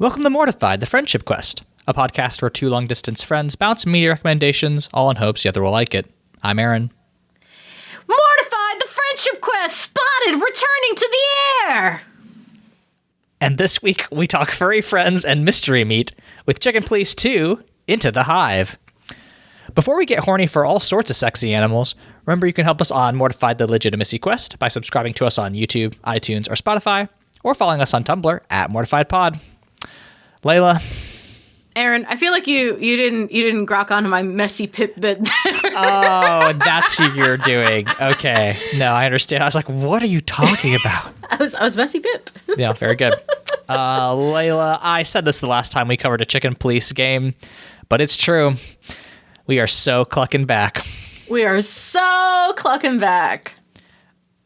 Welcome to Mortified, the Friendship Quest, a podcast where two long-distance friends bounce media recommendations, all in hopes the other will like it. I'm Aaron. Mortified, the Friendship Quest, spotted, returning to the air! And this week, we talk furry friends and mystery meat with Chicken Police 2, Into the Hive. Before we get horny for all sorts of sexy animals, remember you can help us on Mortified the Legitimacy Quest by subscribing to us on YouTube, iTunes, or Spotify, or following us on Tumblr at MortifiedPod. Leyla. Aaron, I feel like you didn't grok onto my messy pip bit there. Oh, that's who you're doing. Okay. No, I understand. I was like, what are you talking about? I was messy pip. Yeah, very good. Leyla, I said this the last time we covered a Chicken Police game, but it's true. We are so clucking back. We are so clucking back.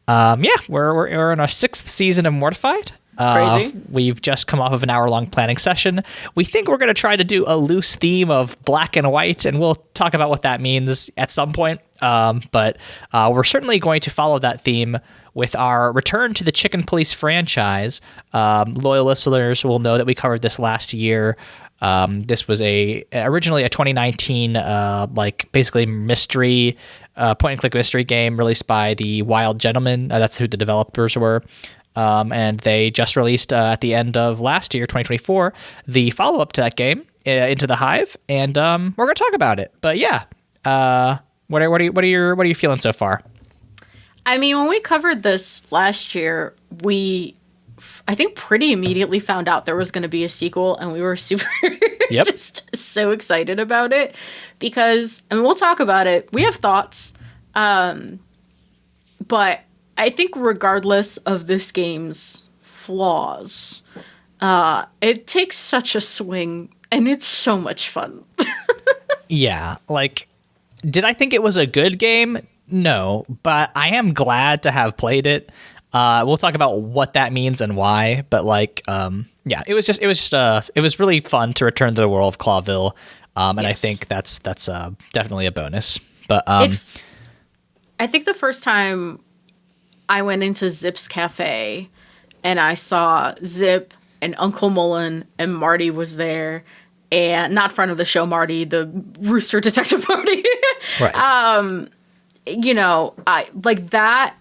Yeah, we're in our 6th season of Mortified. Crazy. We've just come off of an hour-long planning session. We think we're going to try to do a loose theme of black and white, and we'll talk about what that means at some point. But we're certainly going to follow that theme with our return to the Chicken Police franchise. Loyal listeners will know that we covered this last year. This was originally a 2019 basically mystery point-and-click mystery game released by the Wild Gentlemen. That's who the developers were. And they just released at the end of last year, 2024, the follow-up to that game, Into the Hive, and we're going to talk about it. But yeah, what are you feeling so far? I mean, when we covered this last year, I think pretty immediately found out there was going to be a sequel, and we were super just so excited about it because, I mean, we'll talk about it. We have thoughts, but I think regardless of this game's flaws, it takes such a swing, and it's so much fun. Yeah, did I think it was a good game? No, but I am glad to have played it. We'll talk about what that means and why, but yeah, it was really fun to return to the world of Clawville, and yes. I think that's definitely a bonus. But I think the first time I went into Zip's cafe and I saw Zip and Uncle Mullen and Marty was there, and not friend of the show Marty, the Rooster Detective Marty. Right. I like that.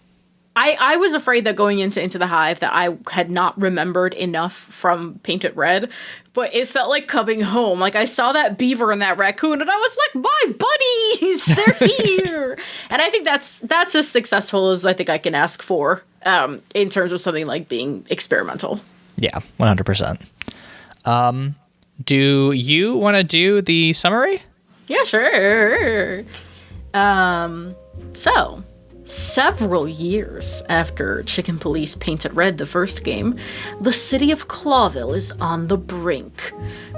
I was afraid that going into the Hive that I had not remembered enough from Painted Red, but it felt like coming home. Like I saw that beaver and that raccoon and I was like, my buddies, they're here. And I think that's as successful as I think I can ask for in terms of something like being experimental. Yeah, 100%. Do you want to do the summary? Yeah, sure. So, several years after Chicken Police Painted Red, the first game, the city of Clawville is on the brink.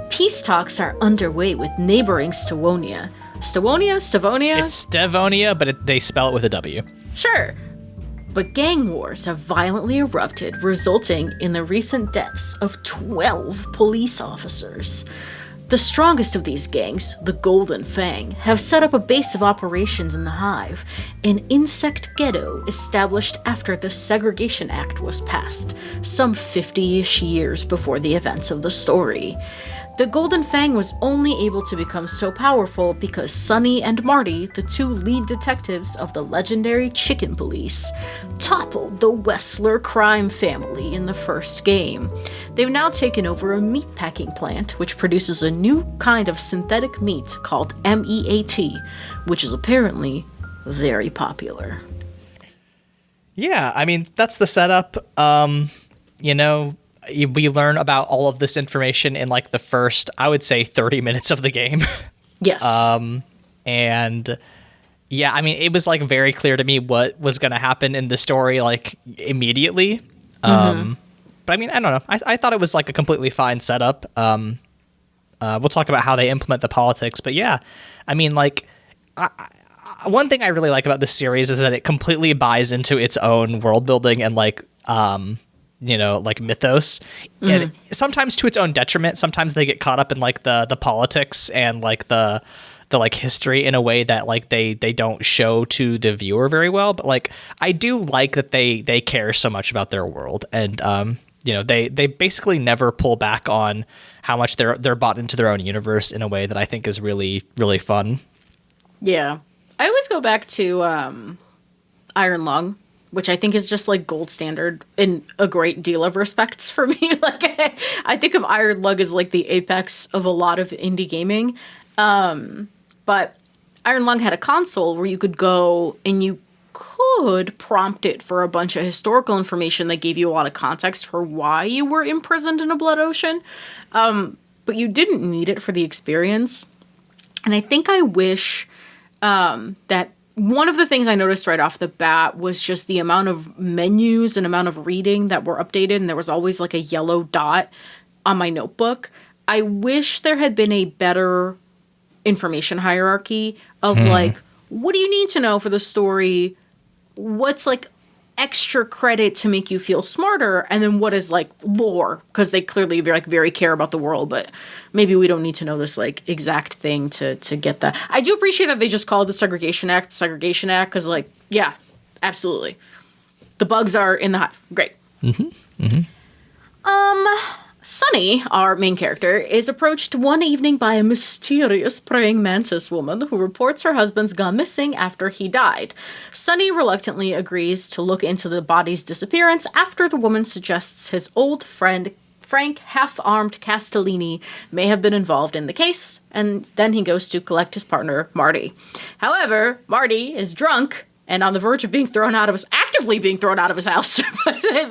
Peace talks are underway with neighboring Stevonia. Stevonia? It's Stevonia, but they spell it with a W. Sure. But gang wars have violently erupted, resulting in the recent deaths of 12 police officers. The strongest of these gangs, the Golden Fang, have set up a base of operations in the Hive, an insect ghetto established after the Segregation Act was passed, some 50-ish years before the events of the story. The Golden Fang was only able to become so powerful because Sonny and Marty, the two lead detectives of the legendary Chicken Police, toppled the Wessler crime family in the first game. They've now taken over a meatpacking plant, which produces a new kind of synthetic meat called MEAT, which is apparently very popular. Yeah, I mean, that's the setup. We learn about all of this information in the first, I would say, 30 minutes of the game. Yes. And yeah, I mean, it was very clear to me what was going to happen in the story immediately. But I mean, I don't know. I thought it was a completely fine setup. We'll talk about how they implement the politics, but yeah, I mean, one thing I really like about this series is that it completely buys into its own world building and like like mythos, and sometimes to its own detriment. Sometimes they get caught up in like the politics and like the like history in a way that like they don't show to the viewer very well. But like I do like that they care so much about their world, and they basically never pull back on how much they're bought into their own universe in a way that I think is really, really fun. Yeah. I always go back to Iron Lung, which I think is just like gold standard in a great deal of respects for me. Like I think of Iron Lung as like the apex of a lot of indie gaming. But Iron Lung had a console where you could go and you could prompt it for a bunch of historical information that gave you a lot of context for why you were imprisoned in a blood ocean. But you didn't need it for the experience. And I think I wish that one of the things I noticed right off the bat was just the amount of menus and amount of reading that were updated. And there was always like a yellow dot on my notebook. I wish there had been a better information hierarchy of like, what do you need to know for the story? What's like extra credit to make you feel smarter, and then what is like lore, because they clearly very care about the world, but maybe we don't need to know this like exact thing to get that. I do appreciate that they just called the Segregation Act because like, yeah, absolutely, the bugs are in the hive. Great. Sunny, our main character, is approached one evening by a mysterious praying mantis woman who reports her husband's gone missing after he died. Sunny reluctantly agrees to look into the body's disappearance after the woman suggests his old friend Frank Half-Armed Castellini may have been involved in the case, and then he goes to collect his partner, Marty. However, Marty is drunk and on the verge of actively being thrown out of his house.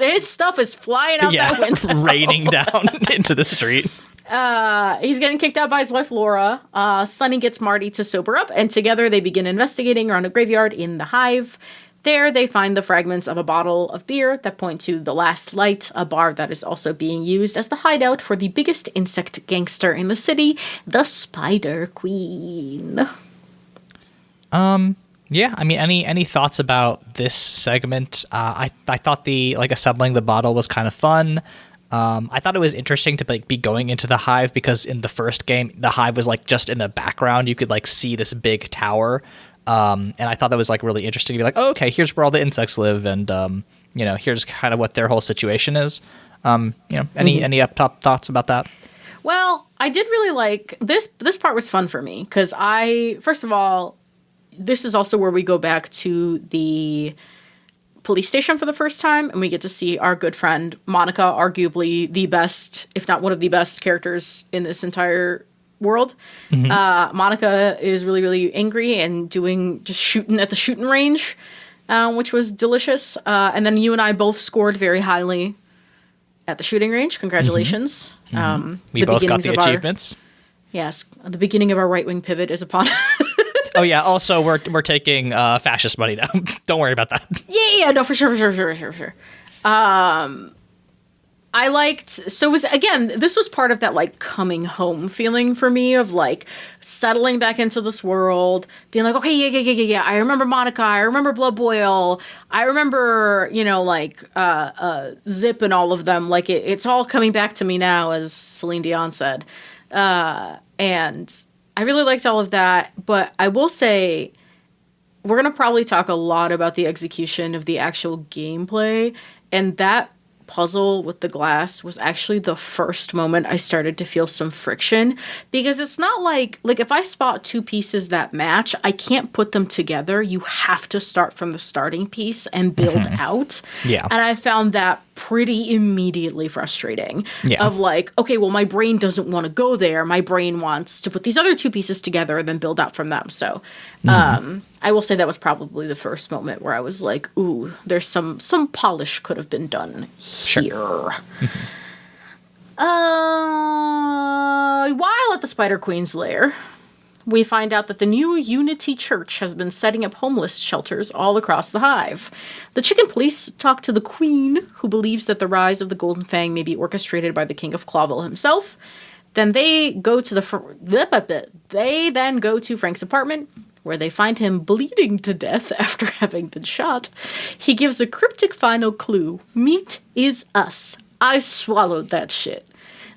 His stuff is flying out that window. Raining down into the street. He's getting kicked out by his wife, Laura. Sunny gets Marty to sober up, and together they begin investigating around a graveyard in the Hive. There, they find the fragments of a bottle of beer that point to the Last Light, a bar that is also being used as the hideout for the biggest insect gangster in the city, the Spider Queen. Yeah, I mean, any thoughts about this segment? I thought the like assembling the bottle was kind of fun. I thought it was interesting to like be going into the Hive, because in the first game the Hive was like just in the background. You could like see this big tower, and I thought that was like really interesting to be like, oh, okay, here's where all the insects live, and here's kind of what their whole situation is. Any up top thoughts about that? Well, I did really like this. This part was fun for me because first of all, this is also where we go back to the police station for the first time, and we get to see our good friend Monica, arguably the best, if not one of the best characters in this entire world. Monica is really, really angry and just shooting at the shooting range, which was delicious. And then you and I both scored very highly at the shooting range. Congratulations. We both got the achievements. Yes, the beginning of our right-wing pivot is upon us. Oh yeah. Also, we're taking fascist money now. Don't worry about that. Yeah. No, for sure. I liked. So this was part of that like coming home feeling for me of like settling back into this world, being like, okay, yeah. I remember Monica. I remember Blood Boil. I remember Zip and all of them. Like it's all coming back to me now, as Celine Dion said, and I really liked all of that, but I will say we're going to probably talk a lot about the execution of the actual gameplay, and that puzzle with the glass was actually the first moment I started to feel some friction, because it's not like if I spot two pieces that match, I can't put them together. You have to start from the starting piece and build out. Yeah. And I found that pretty immediately frustrating. Yeah. Of like, okay, well, my brain doesn't want to go there. My brain wants to put these other two pieces together and then build out from them. So I will say that was probably the first moment where I was like, ooh, there's some polish could have been done here. Sure. While at the Spider Queen's lair, we find out that the new Unity Church has been setting up homeless shelters all across the Hive. The Chicken Police talk to the Queen, who believes that the rise of the Golden Fang may be orchestrated by the King of Clawville himself. Then they go to Frank's apartment, where they find him bleeding to death after having been shot, he gives a cryptic final clue. Meat is us. I swallowed that shit.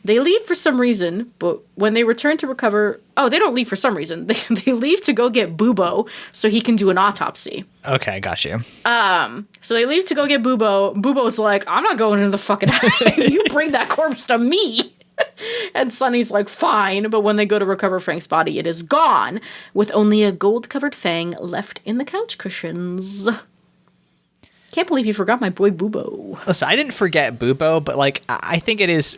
They leave for some reason, but when they return to recover... Oh, they don't leave for some reason. They leave to go get Bubo so he can do an autopsy. Okay, got you. So they leave to go get Bubo. Bubo's like, I'm not going into the fucking Hive. You bring that corpse to me. And Sonny's like, fine. But when they go to recover Frank's body, it is gone, with only a gold-covered fang left in the couch cushions. Can't believe you forgot my boy Bubo. Listen, I didn't forget Bubo, but like I think it is...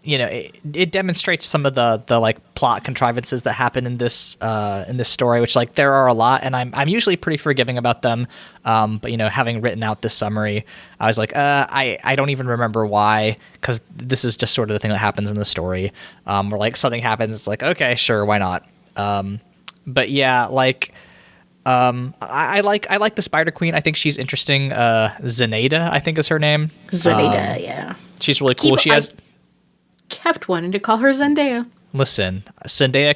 it demonstrates some of the like plot contrivances that happen in this story, which like there are a lot, and I'm usually pretty forgiving about them. But having written out this summary, I was like, I don't even remember why, because this is just sort of the thing that happens in the story. Where like something happens, it's like, okay, sure, why not? But yeah, like. I like the Spider Queen. I think she's interesting. Zenaida, I think is her name. Zenaida, yeah. She's really cool. Kept wanting to call her Zendaya. Listen, Zendaya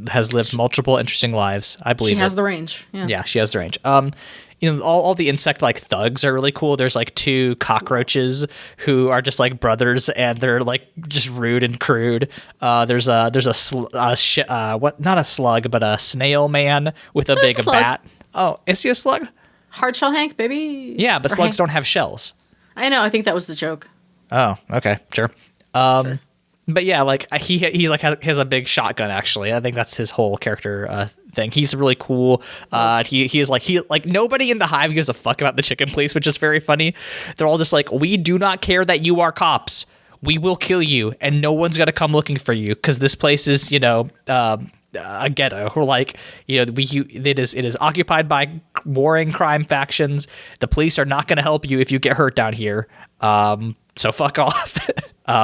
has lived multiple interesting lives. I believe she has the range. Yeah, she has the range. All the insect like thugs are really cool. There's like 2 cockroaches who are just like brothers, and they're like just rude and crude. There's not a slug, but a snail man with a big bat. Oh, is he a slug? Hardshell Hank, baby. Yeah, but slugs don't have shells. I know. I think that was the joke. Oh, okay, sure. Sure. But yeah, like he like has a big shotgun. Actually, I think that's his whole character thing. He's really cool. He's like nobody in the Hive gives a fuck about the chicken police, which is very funny. They're all just like, we do not care that you are cops. We will kill you, and no one's gonna come looking for you because this place is a ghetto. Or like it is occupied by warring crime factions. The police are not gonna help you if you get hurt down here. So fuck off,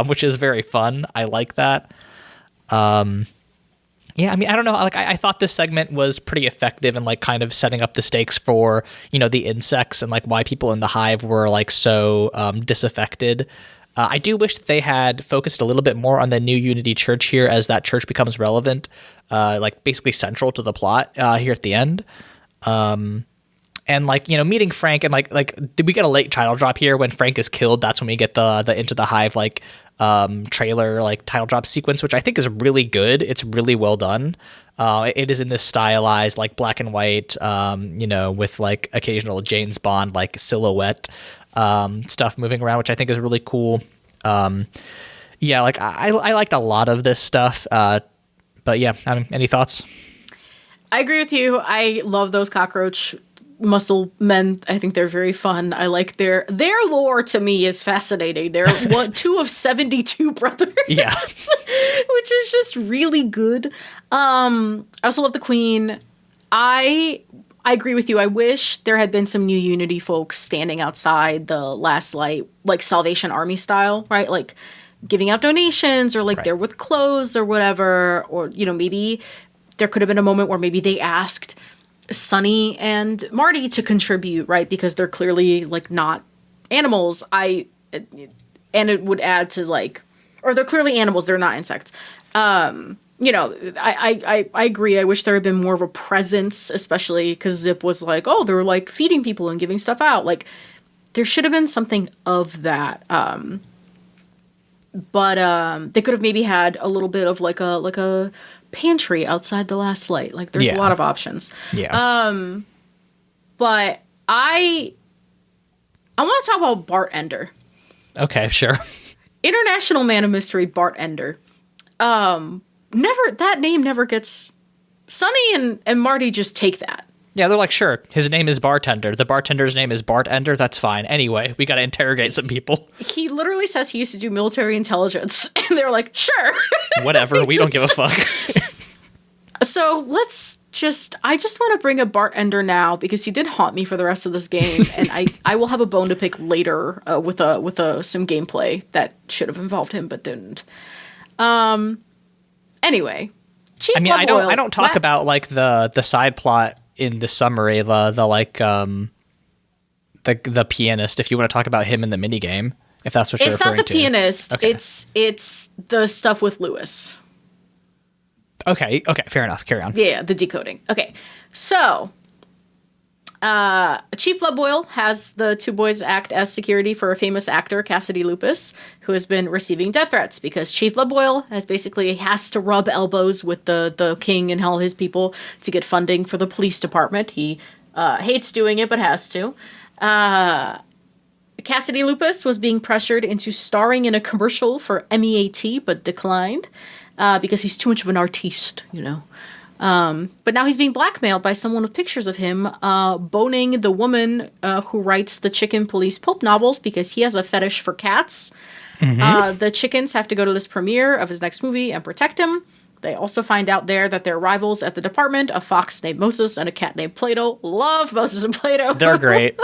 which is very fun. I like that. Yeah, I mean, I don't know. Like, I thought this segment was pretty effective in like kind of setting up the stakes for the insects and like why people in the Hive were like so disaffected. I do wish that they had focused a little bit more on the new Unity Church here, as that church becomes relevant, like basically central to the plot here at the end. And like meeting Frank, and like did we get a late title drop here when Frank is killed? That's when we get the Into the Hive like trailer like title drop sequence, which I think is really good. It's really well done. It is in this stylized like black and white, with like occasional James Bond like silhouette stuff moving around, which I think is really cool. Yeah, like I liked a lot of this stuff. But yeah, I mean, any thoughts? I agree with you. I love those cockroach muscle men. I think they're very fun. I like their lore. To me is fascinating. They're 2 of 72 brothers. Yeah. Which is just really good. I also love the Queen. I agree with you. I wish there had been some new Unity folks standing outside the last light, like Salvation Army style, right? Like giving out donations, or like right. They're with clothes or whatever. Or, maybe there could have been a moment where maybe they asked Sonny and Marty to contribute, right? Because they're clearly like not animals. And it would add to like, or they're clearly animals, they're not insects. I agree. I wish there had been more of a presence, especially because Zip was like, oh, they're like feeding people and giving stuff out. Like there should have been something of that. But they could have maybe had a little bit of like a pantry outside the last light. Like there's a lot of options. Yeah. But I want to talk about Bart Ender. Okay, sure. International Man of Mystery Bart Ender. That name never gets. Sonny and Marty just take that. Yeah, they're like, sure, his name is Bartender. The bartender's name is Bart Ender. That's fine. Anyway, we got to interrogate some people. He literally says he used to do military intelligence, and they're like, sure. Whatever. We don't give a fuck. So I just want to bring up Bart Ender now because he did haunt me for the rest of this game, and I will have a bone to pick later with some gameplay that should have involved him but didn't. Anyway, Chief I don't talk about like the side plot in the summary, the pianist, if you want to talk about him in the minigame, if that's what you're referring to. It's not the pianist. Okay. It's the stuff with Lewis. Okay, fair enough. Carry on. Yeah, the decoding. Okay, so Chief Bloodboil has the two boys act as security for a famous actor, Cassidy Lupus, who has been receiving death threats because Chief Bloodboil has to rub elbows with the king and all his people to get funding for the police department. He hates doing it, but has to. Cassidy Lupus was being pressured into starring in a commercial for MEAT, but declined because he's too much of an artiste, you know. But now he's being blackmailed by someone with pictures of him boning the woman who writes the chicken police pulp novels because he has a fetish for cats. The chickens have to go to this premiere of his next movie and protect him. They also find out there that they're rivals at the department, a fox named Moses and a cat named Plato. Love Moses and Plato. They're great.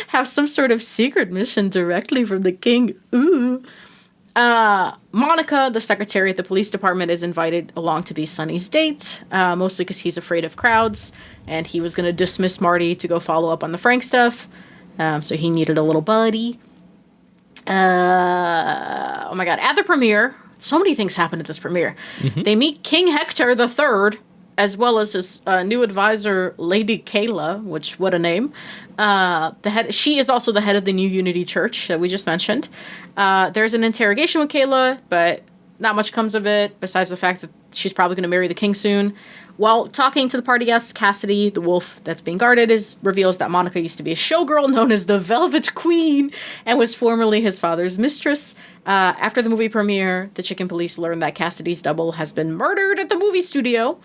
Have some sort of secret mission directly from the king. Ooh. Monica, the secretary at the police department, is invited along to be Sonny's date, mostly because he's afraid of crowds, and he was going to dismiss Marty to go follow up on the Frank stuff, so he needed a little buddy. Oh my god, at the premiere, so many things happen at this premiere. They meet King Hector III, as well as his new advisor, Lady Kayla, which, what a name. She is also the head of the New Unity Church that we just mentioned. There's an interrogation with Kayla, but not much comes of it, besides the fact that she's probably going to marry the king soon. While talking to the party guests, Cassidy, the wolf that's being guarded, reveals that Monica used to be a showgirl known as the Velvet Queen and was formerly his father's mistress. After the movie premiere, the chicken police learn that Cassidy's double has been murdered at the movie studio.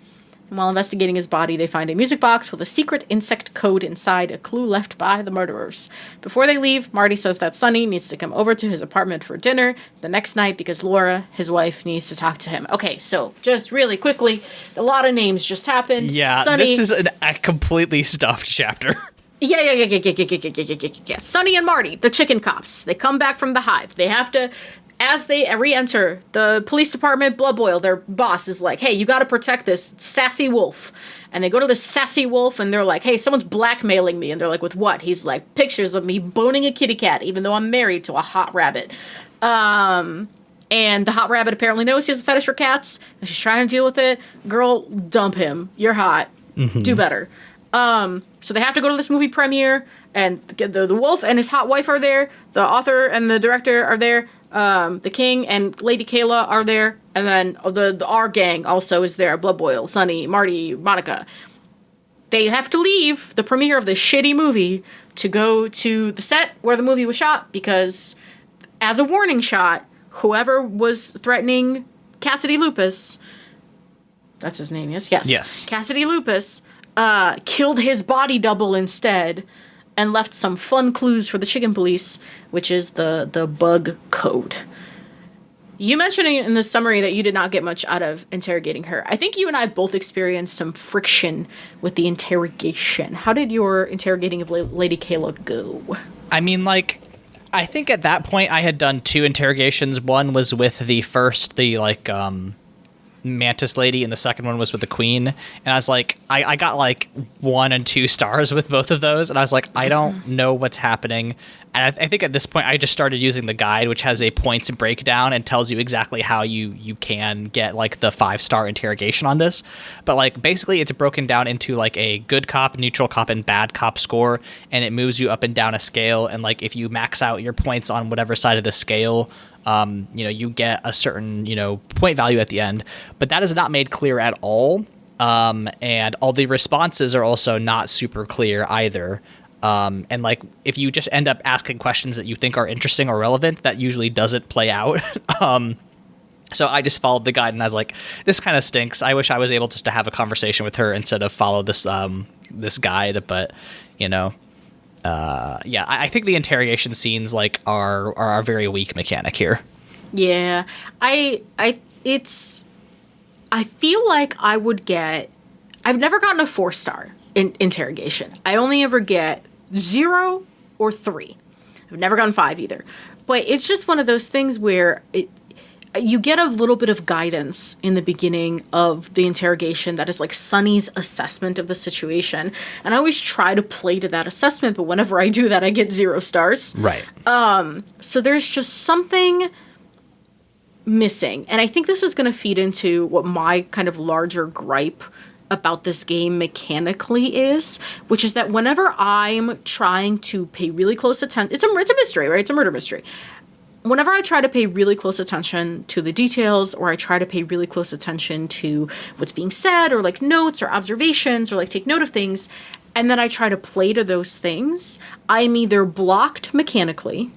And while investigating his body, they find a music box with a secret insect code inside, a clue left by the murderers. Before they leave, Marty says that Sonny needs to come over to his apartment for dinner the next night because Laura, his wife, needs to talk to him. Okay, so just really quickly, a lot of names just happened. Yeah, Sonny, this is a completely stuffed chapter. Yeah. Sonny and Marty, the chicken cops, they come back from the Hive. They have to... As they re-enter the police department, Bloodboil, their boss, is like, hey, you gotta protect this sassy wolf. And they go to this sassy wolf, and they're like, hey, someone's blackmailing me. And they're like, with what? He's like, pictures of me boning a kitty cat, even though I'm married to a hot rabbit. And the hot rabbit apparently knows he has a fetish for cats, and she's trying to deal with it. Girl, dump him. You're hot. Do better. So they have to go to this movie premiere, and the wolf and his hot wife are there. The author and the director are there. The king and Lady Kayla are there, and then our gang also is there. Bloodboil, Sonny, Marty, Monica. They have to leave the premiere of this shitty movie to go to the set where the movie was shot because, as a warning shot, whoever was threatening Cassidy Lupus, that's his name, yes, Cassidy Lupus, killed his body double instead. And left some fun clues for the chicken police, which is the bug code. You mentioned in the summary that you did not get much out of interrogating her. I think you and I both experienced some friction with the interrogation. How did your interrogating of Lady Kayla go? I mean, like, I think at that point I had done 2 interrogations. One was with the Mantis lady, and the second one was with the queen, and I was like, I got like 1 and 2 stars with both of those, and I was like, I don't know what's happening. And I think at this point I just started using the guide, which has a points breakdown and tells you exactly how you can get like the 5-star interrogation on this. But like basically it's broken down into like a good cop, neutral cop, and bad cop score, and it moves you up and down a scale. And like if you max out your points on whatever side of the scale, you get a certain, point value at the end, but that is not made clear at all. And all the responses are also not super clear either. And like, if you just end up asking questions that you think are interesting or relevant, that usually doesn't play out. So I just followed the guide and I was like, this kind of stinks. I wish I was able just to have a conversation with her instead of follow this, this guide, but I think the interrogation scenes like are a very weak mechanic here. Yeah, I feel like I've never gotten a 4-star in interrogation. I only ever get 0 or 3. I've never gotten 5 either. But it's just one of those things where you get a little bit of guidance in the beginning of the interrogation that is like Sonny's assessment of the situation. And I always try to play to that assessment, but whenever I do that, I get 0 stars. Right. So there's just something missing. And I think this is going to feed into what my kind of larger gripe about this game mechanically is, which is that whenever I'm trying to pay really close attention, it's a mystery, right? It's a murder mystery. Whenever I try to pay really close attention to the details, or I try to pay really close attention to what's being said, or like notes or observations, or like take note of things, and then I try to play to those things, I'm either blocked mechanically.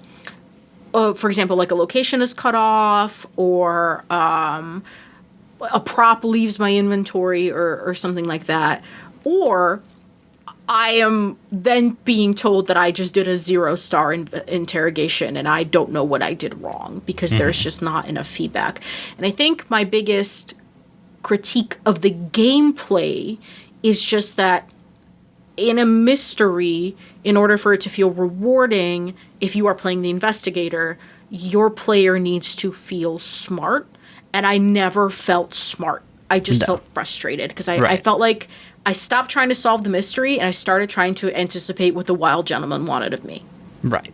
For example, like a location is cut off, or a prop leaves my inventory, or something like that. Or I am then being told that I just did a 0-star interrogation and I don't know what I did wrong because there's just not enough feedback. And I think my biggest critique of the gameplay is just that in a mystery, in order for it to feel rewarding, if you are playing the investigator, your player needs to feel smart. And I never felt smart. I just felt frustrated because I felt like I stopped trying to solve the mystery and I started trying to anticipate what the wild gentleman wanted of me. Right.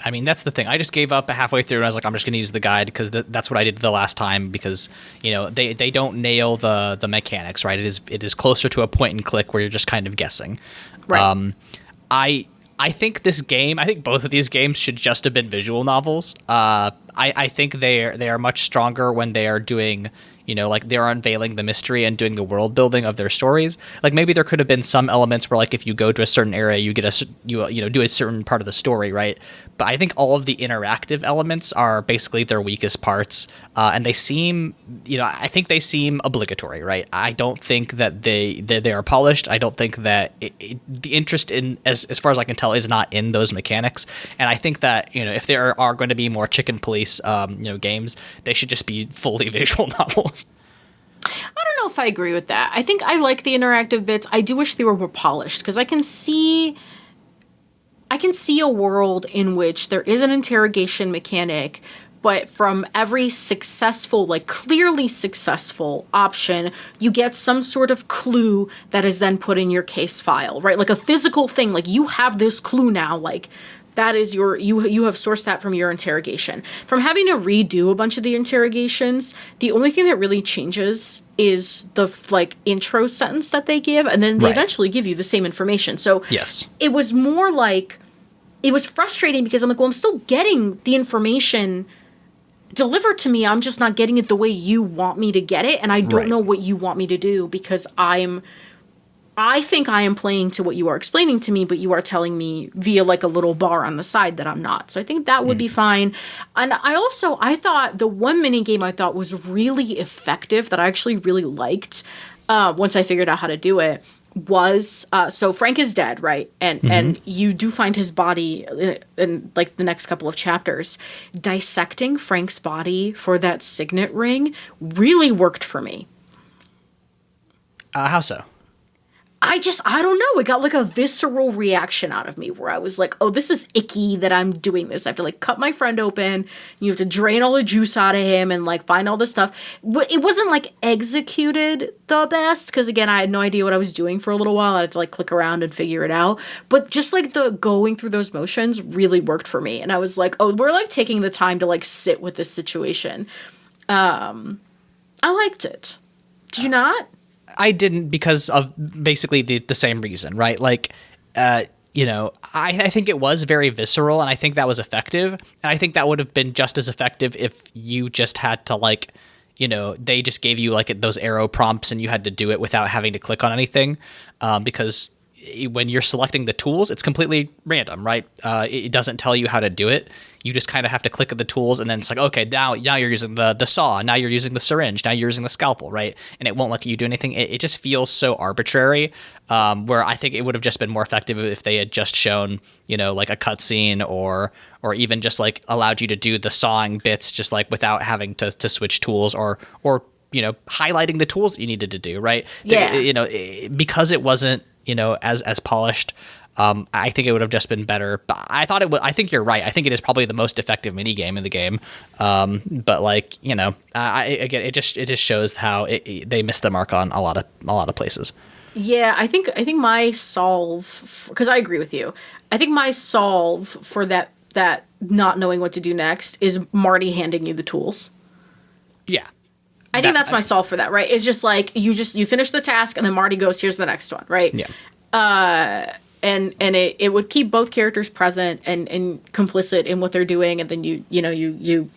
I mean, that's the thing. I just gave up halfway through and I was like, I'm just going to use the guide because that's what I did the last time because, they don't nail the mechanics, right? It is closer to a point and click where you're just kind of guessing. Right. I think both of these games should just have been visual novels. I think they are much stronger when they are doing, like they're unveiling the mystery and doing the world building of their stories. Like maybe there could have been some elements where like if you go to a certain area, you get do a certain part of the story, right? But I think all of the interactive elements are basically their weakest parts, and they seem, I think they seem obligatory, right? I don't think that they are polished. I don't think that the interest in, as far as I can tell, is not in those mechanics. And I think that if there are going to be more chicken police, games, they should just be fully visual novels. I don't know if I agree with that. I think I like the interactive bits. I do wish they were more polished because I can see a world in which there is an interrogation mechanic, but from every successful, like clearly successful option, you get some sort of clue that is then put in your case file, right? Like a physical thing, like you have this clue now, like that is you have sourced that from your interrogation. From having to redo a bunch of the interrogations, the only thing that really changes is the like intro sentence that they give, and then they eventually give you the same information. So yes, it was more like, it was frustrating because I'm like, well, I'm still getting the information delivered to me. I'm just not getting it the way you want me to get it, and I don't know what you want me to do because I think I am playing to what you are explaining to me, but you are telling me via like a little bar on the side that I'm not. So I think that would be fine. And I thought the one mini game I thought was really effective that I actually really liked once I figured out how to do it was, so Frank is dead, right? And you do find his body in like the next couple of chapters. Dissecting Frank's body for that signet ring really worked for me. How so? I don't know. It got like a visceral reaction out of me where I was like, oh, this is icky that I'm doing this. I have to like cut my friend open. You have to drain all the juice out of him and like find all this stuff. But it wasn't like executed the best because again, I had no idea what I was doing for a little while. I had to like click around and figure it out. But just like the going through those motions really worked for me. And I was like, oh, we're like taking the time to like sit with this situation. I liked it. Did you not? I didn't because of basically the same reason, right? Like, I think it was very visceral and I think that was effective. And I think that would have been just as effective if you just had to like, they just gave you like those arrow prompts and you had to do it without having to click on anything. Because when you're selecting the tools, it's completely random, right? It doesn't tell you how to do it. You just kind of have to click at the tools and then it's like, okay, now you're using the saw, now you're using the syringe, now you're using the scalpel, right? And it won't let you do anything. It just feels so arbitrary, where I think it would have just been more effective if they had just shown, like a cutscene or even just like allowed you to do the sawing bits just like without having to switch tools or highlighting the tools you needed to do, right? Yeah. Because it wasn't, as polished. I think it would have just been better. But I thought it would. I think you're right. I think it is probably the most effective mini game in the game. But like again, it just shows how they missed the mark on a lot of places. Yeah, I think my solve, because I agree with you. I think my solve for that not knowing what to do next is Marty handing you the tools. Yeah. I think that's my solve for that, right? It's just like you finish the task and then Marty goes, here's the next one, right? Yeah. And it would keep both characters present and complicit in what they're doing, and then you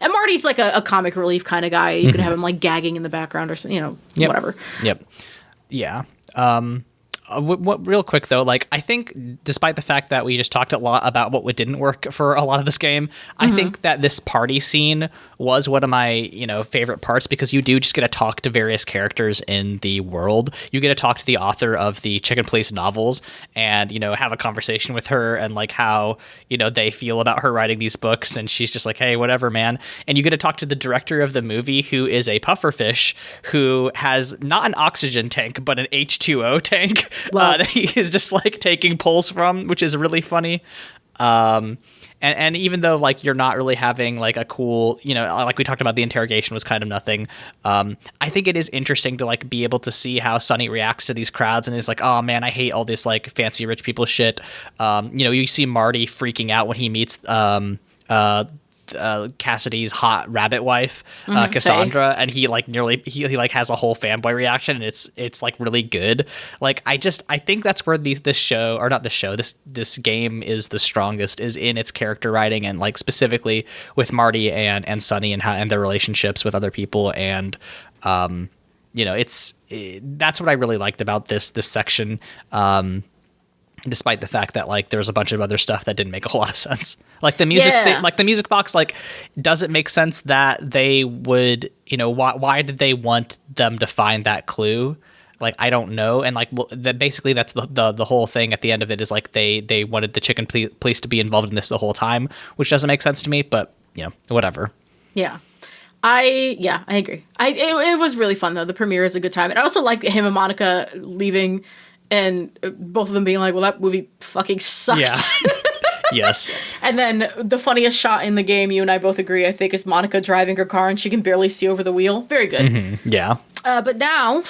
and Marty's like a comic relief kind of guy. You could have him like gagging in the background or something, whatever. Yep. Yeah. What real quick though, like I think despite the fact that we just talked a lot about what didn't work for a lot of this game, I think that this party scene was one of my, favorite parts, because you do just get to talk to various characters in the world. You get to talk to the author of the Chicken Police novels and, have a conversation with her and like how, they feel about her writing these books. And she's just like, hey, whatever, man. And you get to talk to the director of the movie, who is a pufferfish who has not an oxygen tank, but an H2O tank. That he is just like taking pulls from, which is really funny. And even though like you're not really having like a cool, like we talked about, the interrogation was kind of nothing. I think it is interesting to like be able to see how Sonny reacts to these crowds and is like, oh man, I hate all this like fancy rich people shit. You see Marty freaking out when he meets Cassidy's hot rabbit wife, Cassandra, and he like he like has a whole fanboy reaction, and it's like really good. Like I think that's where this game is the strongest, is in its character writing, and like specifically with Marty and Sonny and their relationships with other people. And that's what I really liked about this section. Despite the fact that like there's a bunch of other stuff that didn't make a whole lot of sense, like the music, like the music box, like does it make sense that they would, why did they want them to find that clue? Like I don't know, and like basically that's the whole thing at the end of it, is like they wanted the Chicken Police to be involved in this the whole time, which doesn't make sense to me, but whatever. Yeah. I agree. It was really fun though. The premiere is a good time, and I also like him and Monica leaving. And both of them being like, well, that movie fucking sucks. Yeah. Yes. And then the funniest shot in the game, you and I both agree, I think, is Monica driving her car and she can barely see over the wheel. Very good. Mm-hmm. Yeah. But now,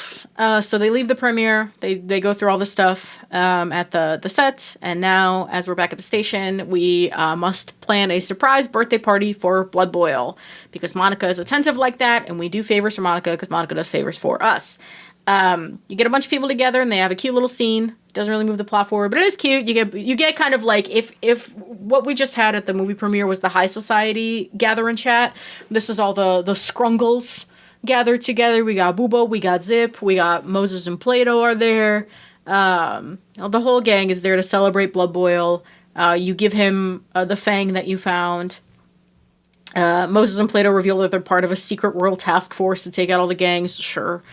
so they leave the premiere. They go through all the stuff at the set. And now, as we're back at the station, we must plan a surprise birthday party for Blood Boil. Because Monica is attentive like that. And we do favors for Monica because Monica does favors for us. You get a bunch of people together and they have a cute little scene. Doesn't really move the plot forward, but it is cute. You get kind of like if what we just had at the movie premiere was the high society gather and chat. This is all the scrungles gathered together. We got Bubo, we got Zip, we got Moses and Plato are there. The whole gang is there to celebrate Blood Boil. You give him the fang that you found. Moses and Plato reveal that they're part of a secret royal task force to take out all the gangs. Sure.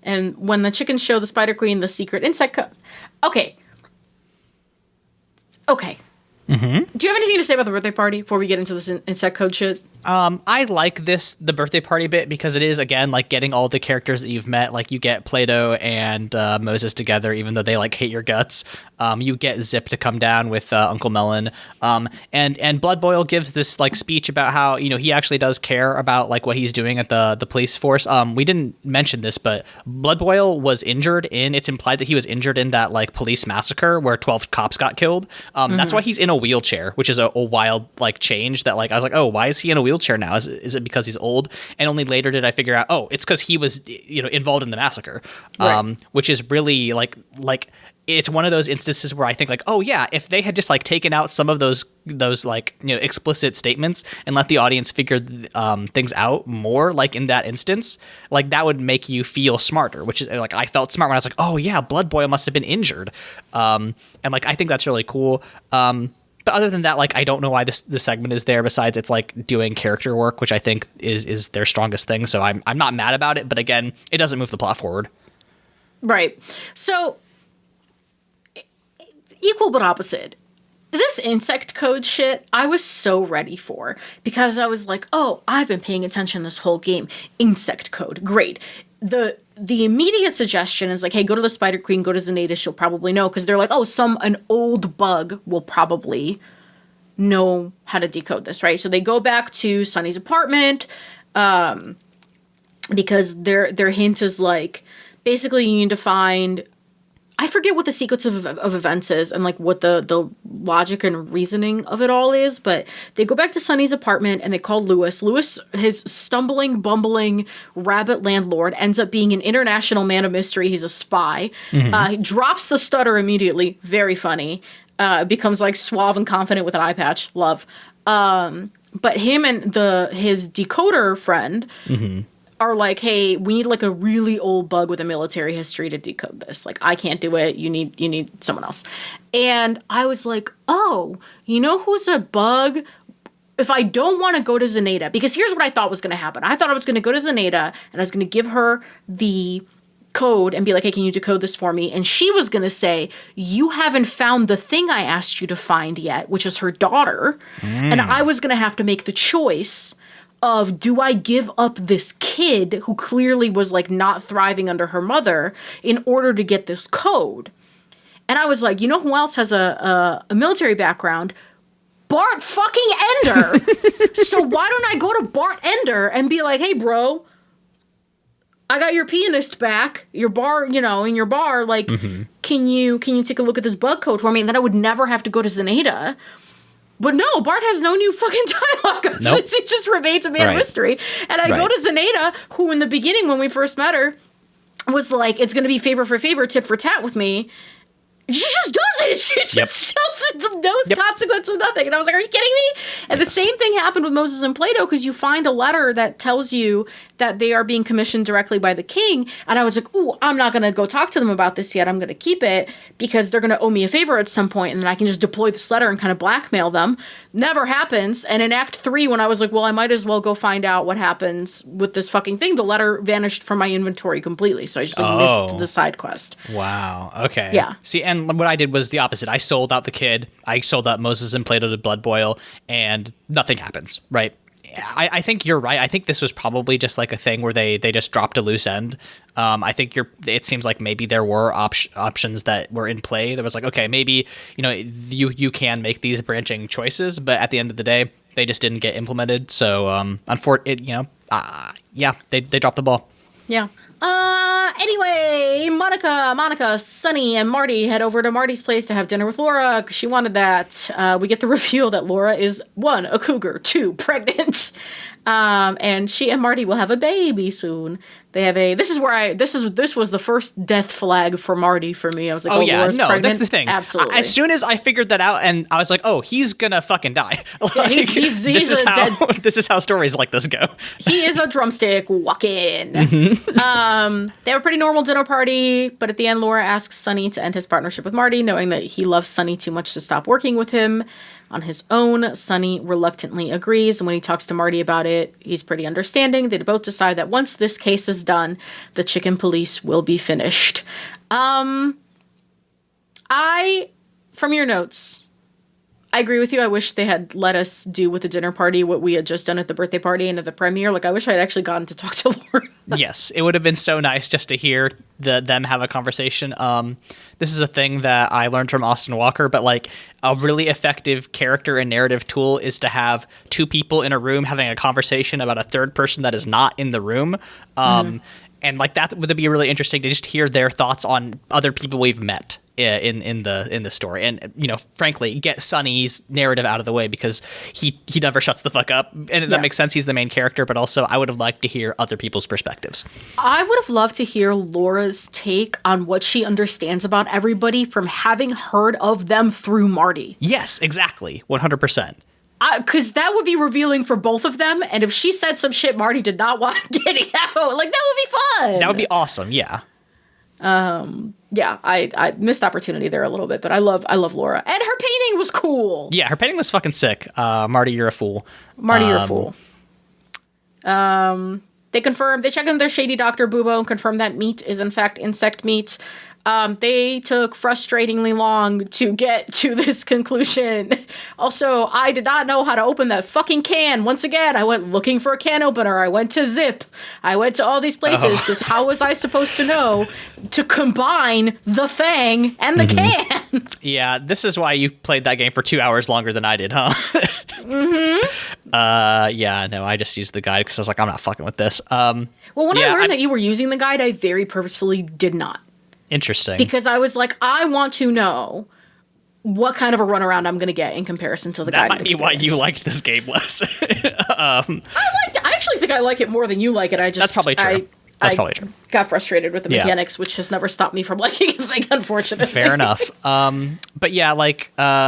And when the chickens show the Spider Queen the secret insect code. Okay. Mm-hmm. Do you have anything to say about the birthday party before we get into this insect code shit? I like the birthday party bit because it is, again, like getting all the characters that you've met. Like you get Plato and Moses together, even though they like hate your guts. You get Zip to come down with Uncle Melon. And Blood Boil gives this like speech about how, he actually does care about like what he's doing at the police force. We didn't mention this, but Blood Boil was injured it's implied that he was injured in that like police massacre where 12 cops got killed. That's why he's in a wheelchair, which is a wild like change that like I was like, oh, why is he in a wheelchair now? Is it because he's old? And only later did I figure out, oh, it's because he was involved in the massacre. Right. Which is really like it's one of those instances where I think like, oh yeah, if they had just like taken out some of those like explicit statements and let the audience figure things out more, like in that instance, like that would make you feel smarter, which is like I felt smart when I was like, oh yeah, Blood Boil must have been injured. And like I think that's really cool. But other than that, like I don't know why this segment is there, besides it's like doing character work, which I think is their strongest thing. So I'm not mad about it, but again, it doesn't move the plot forward. Right. So equal but opposite. This insect code shit, I was so ready for, because I was like, oh, I've been paying attention this whole game. Insect code, great. The immediate suggestion is like, hey, go to the Spider Queen, go to Zenaida, she'll probably know, because they're like, oh, an old bug will probably know how to decode this, right? So they go back to Sonny's apartment, because their hint is like, basically you need to find, I forget what the sequence of events is and like what the logic and reasoning of it all is, but they go back to Sonny's apartment and they call Lewis. Lewis, his stumbling, bumbling rabbit landlord, ends up being an international man of mystery. He's a spy. He drops the stutter immediately. Very funny. Becomes like suave and confident with an eye patch. Love. But him and his decoder friend are like, hey, we need like a really old bug with a military history to decode this. Like, I can't do it. You need someone else. And I was like, oh, you know who's a bug? If I don't want to go to Zenaida, because here's what I thought was going to happen. I thought I was going to go to Zenaida and I was going to give her the code and be like, hey, can you decode this for me? And she was going to say, you haven't found the thing I asked you to find yet, which is her daughter. And I was going to have to make the choice of, do I give up this kid who clearly was like not thriving under her mother in order to get this code? And I was like, you know who else has a military background? Bart fucking Ender. So why don't I go to Bart Ender and be like, hey, bro, I got your pianist back, your bar, in your bar. Like, can you take a look at this bug code for me? And then I would never have to go to Zenaida. But no, Bart has no new fucking dialogue. Nope. It just remains a man of mystery. And I go to Zenaida, who in the beginning, when we first met her, was like, it's going to be favor for favor, tit for tat with me. She just does it. She just tells it, no consequence of nothing. And I was like, are you kidding me? And the same thing happened with Moses and Plato, because you find a letter that tells you that they are being commissioned directly by the king. And I was like, ooh, I'm not going to go talk to them about this yet. I'm going to keep it because they're going to owe me a favor at some point, and then I can just deploy this letter and kind of blackmail them. Never happens. And in Act 3, when I was like, well, I might as well go find out what happens with this fucking thing, the letter vanished from my inventory completely. So I just missed the side quest. Wow. Okay. Yeah. See, and what I did was the opposite. I sold out the kid. I sold out Moses and Plato to Blood Boil, and nothing happens, right? I think you're right. I think this was probably just like a thing where they just dropped a loose end. I think it seems like maybe there were options that were in play. There was like, okay, maybe, you can make these branching choices, but at the end of the day, they just didn't get implemented. So, they dropped the ball. Yeah. Anyway, Monica, Sunny, and Marty head over to Marty's place to have dinner with Laura because she wanted that. We get the reveal that Laura is 1, a cougar, 2, pregnant. And she and Marty will have a baby soon. They have this was the first death flag for Marty for me. I was like, Laura's pregnant. That's the thing. Absolutely. As soon as I figured that out, and I was like, oh, he's gonna fucking die. He's this is how stories like this go. He is a drumstick walking. They have a pretty normal dinner party, but at the end, Laura asks Sonny to end his partnership with Marty, knowing that he loves Sonny too much to stop working with him on his own. Sonny reluctantly agrees, and when he talks to Marty about it, he's pretty understanding. They both decide that once this case is done, the chicken police will be finished. From your notes, I agree with you. I wish they had let us do with the dinner party what we had just done at the birthday party and at the premiere. Like, I wish I had actually gotten to talk to Laura. Yes, it would have been so nice just to hear them have a conversation. This is a thing that I learned from Austin Walker, but like a really effective character and narrative tool is to have 2 people in a room having a conversation about a third person that is not in the room. And like that would be really interesting to just hear their thoughts on other people we've met in the story, and frankly, get Sonny's narrative out of the way because he never shuts the fuck up, and that makes sense. He's the main character, but also I would have liked to hear other people's perspectives. I would have loved to hear Laura's take on what she understands about everybody from having heard of them through Marty. Yes, exactly, 100%. Because that would be revealing for both of them, and if she said some shit Marty did not want getting out, like, that would be fun. That would be awesome, yeah. I missed opportunity there a little bit, but I love Laura, and her painting was cool. Yeah, her painting was fucking sick. Marty, you're a fool. Marty, you're a fool. They check in their shady Dr. Bubo and confirm that meat is in fact insect meat. They took frustratingly long to get to this conclusion. Also, I did not know how to open that fucking can. Once again, I went looking for a can opener. I went to Zip. I went to all these places because how was I supposed to know to combine the fang and the can? Yeah, this is why you played that game for 2 hours longer than I did, huh? Yeah, no, I just used the guide because I was like, I'm not fucking with this. Well, when I learned that you were using the guide, I very purposefully did not. Interesting. Because I was like, I want to know what kind of a runaround I'm going to get in comparison to the guided That might be why you liked this game less. I actually think I like it more than you like it. That's probably true. That's probably true. Got frustrated with the mechanics, which has never stopped me from liking a thing, unfortunately. Fair enough. But yeah, like when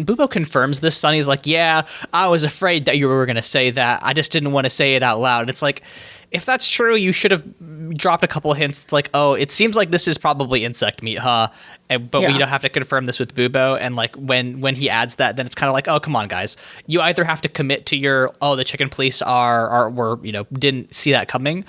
Bubo confirms this, Sonny's like, yeah, I was afraid that you were going to say that. I just didn't want to say it out loud. It's like, if that's true, you should have dropped a couple of hints. It's like, oh, it seems like this is probably insect meat, huh? But we don't have to confirm this with Bubo. And like when he adds that, then it's kind of like, oh, come on, guys. You either have to commit to your, oh, the chicken police were didn't see that coming,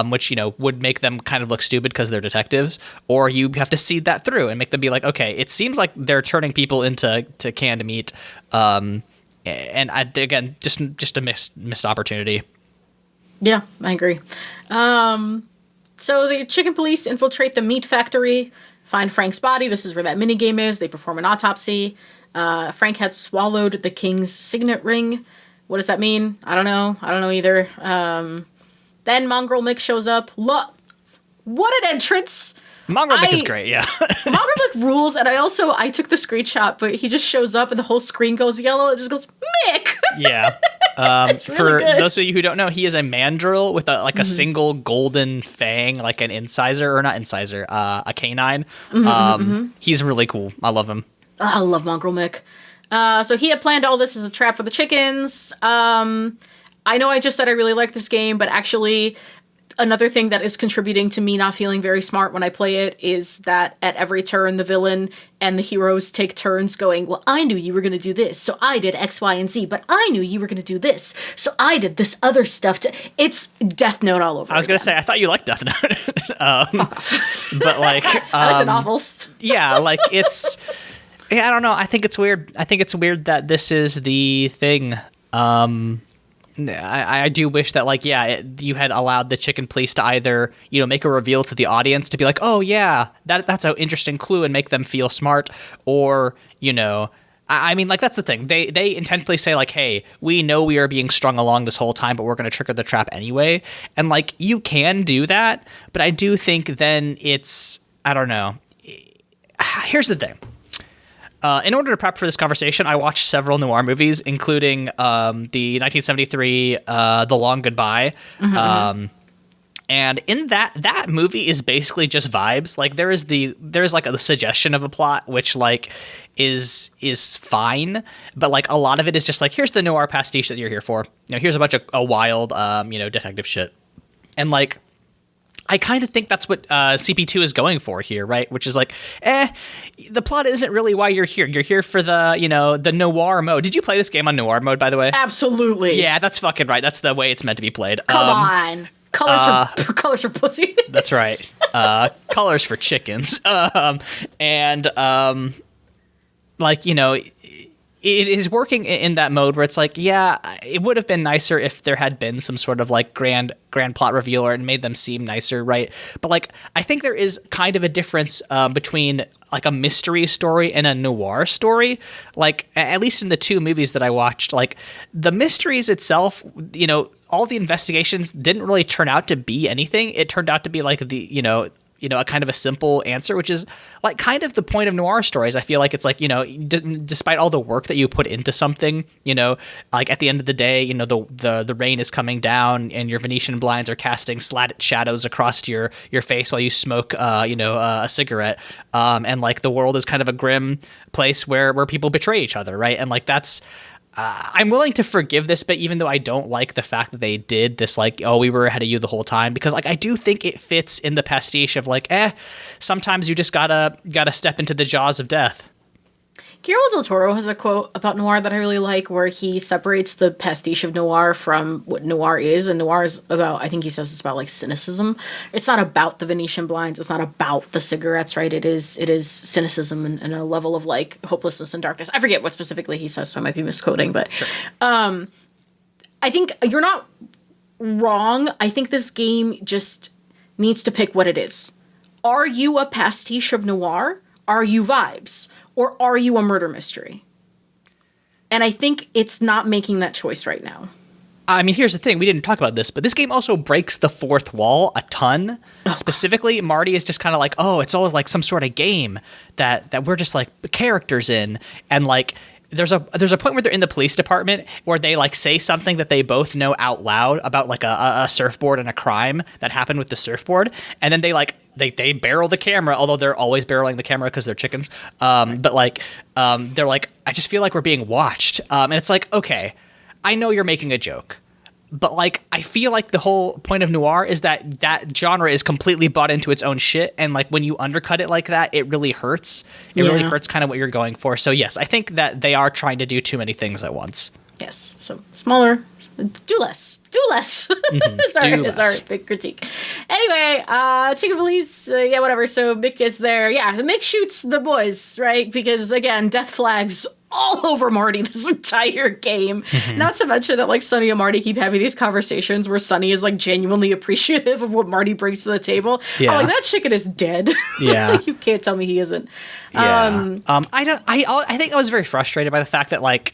which would make them kind of look stupid because they're detectives, or you have to see that through and make them be like, okay, it seems like they're turning people into canned meat. And again, just a missed opportunity. Yeah, I agree. So the chicken police infiltrate the meat factory, find Frank's body. This is where that minigame is. They perform an autopsy. Frank had swallowed the king's signet ring. What does that mean? I don't know either. Then Mongrel Mick shows up. Look, what an entrance! Mongrel Mick is great, yeah. Mongrel Mick rules, and I took the screenshot, but he just shows up and the whole screen goes yellow. It just goes, Mick! Yeah. For those of you who don't know, he is a mandrill with a single golden fang, like an incisor, or not incisor, a canine. He's really cool. I love him. I love Mongrel Mick. So he had planned all this as a trap for the chickens. I know I just said I really like this game, but actually another thing that is contributing to me not feeling very smart when I play it is that at every turn, the villain and the heroes take turns going, well, I knew you were going to do this, so I did X, Y, and Z, but I knew you were going to do this, so I did this other stuff. It's Death Note all over. I was going to say, I thought you liked Death Note. But like... I like the novels. Yeah, like it's... Yeah, I don't know. I think it's weird. I think it's weird that this is the thing. I do wish that you had allowed the chicken police to either make a reveal to the audience to be like, oh yeah, that's an interesting clue and make them feel smart, or I mean, like, that's the thing, they intentionally say like, hey, we know we are being strung along this whole time, but we're going to trigger the trap anyway, and like you can do that, but I do think then it's, I don't know. Here's the thing. In order to prep for this conversation, I watched several noir movies, including the 1973 The Long Goodbye. And in that movie is basically just vibes. Like there's like a suggestion of a plot, which like is fine, but like a lot of it is just like, here's the noir pastiche that you're here for. Here's a bunch of wild detective shit, and like, I kind of think that's what CP2 is going for here, right? Which is like, the plot isn't really why you're here. You're here for the noir mode. Did you play this game on noir mode, by the way? Absolutely. Yeah, that's fucking right. That's the way it's meant to be played. Come on. Colors for pussy. That's right. Colors for chickens. It is working in that mode where it's like, yeah, it would have been nicer if there had been some sort of like grand plot reveal or it made them seem nicer, right? But like, I think there is kind of a difference between like a mystery story and a noir story. Like, at least in the two movies that I watched, like the mysteries itself, all the investigations didn't really turn out to be anything. It turned out to be like a kind of a simple answer, which is like kind of the point of noir stories. I feel like it's like, despite all the work that you put into something, like at the end of the day, the rain is coming down and your Venetian blinds are casting slatted shadows across your face while you smoke, a cigarette. And like the world is kind of a grim place where people betray each other. Right. And like, that's, I'm willing to forgive this, but even though I don't like the fact that they did this, like, oh, we were ahead of you the whole time, because like I do think it fits in the pastiche of like, sometimes you just gotta step into the jaws of death. Guillermo del Toro has a quote about noir that I really like, where he separates the pastiche of noir from what noir is. And noir is about, I think he says it's about like cynicism. It's not about the Venetian blinds. It's not about the cigarettes, right? It is cynicism and a level of like hopelessness and darkness. I forget what specifically he says, so I might be misquoting, but sure. I think you're not wrong. I think this game just needs to pick what it is. Are you a pastiche of noir? Are you vibes? Or are you a murder mystery? And I think it's not making that choice right now. I mean, here's the thing. We didn't talk about this, but this game also breaks the fourth wall a ton. Oh. Specifically, Marty is just kind of like, oh, it's always like some sort of game that we're just like characters in. And like, there's a point where they're in the police department where they like say something that they both know out loud about like a surfboard and a crime that happened with the surfboard. And then they barrel the camera, although they're always barreling the camera because they're chickens. But like, they're like, I just feel like we're being watched. And it's like, okay, I know you're making a joke, but like, I feel like the whole point of noir is that genre is completely bought into its own shit. And like, when you undercut it like that, it really hurts. It really hurts kind of what you're going for. So yes, I think that they are trying to do too many things at once. Yes. So smaller, do less. Mm-hmm. Is our big critique. Anyway, Chicken Police, whatever. So Mick is there. Yeah, Mick shoots the boys, right? Because again, death flags all over Marty this entire game. Mm-hmm. Not to mention that like Sonny and Marty keep having these conversations where Sonny is like genuinely appreciative of what Marty brings to the table. Yeah. I'm like, that chicken is dead. Yeah. Like, you can't tell me he isn't. Yeah. I think I was very frustrated by the fact that like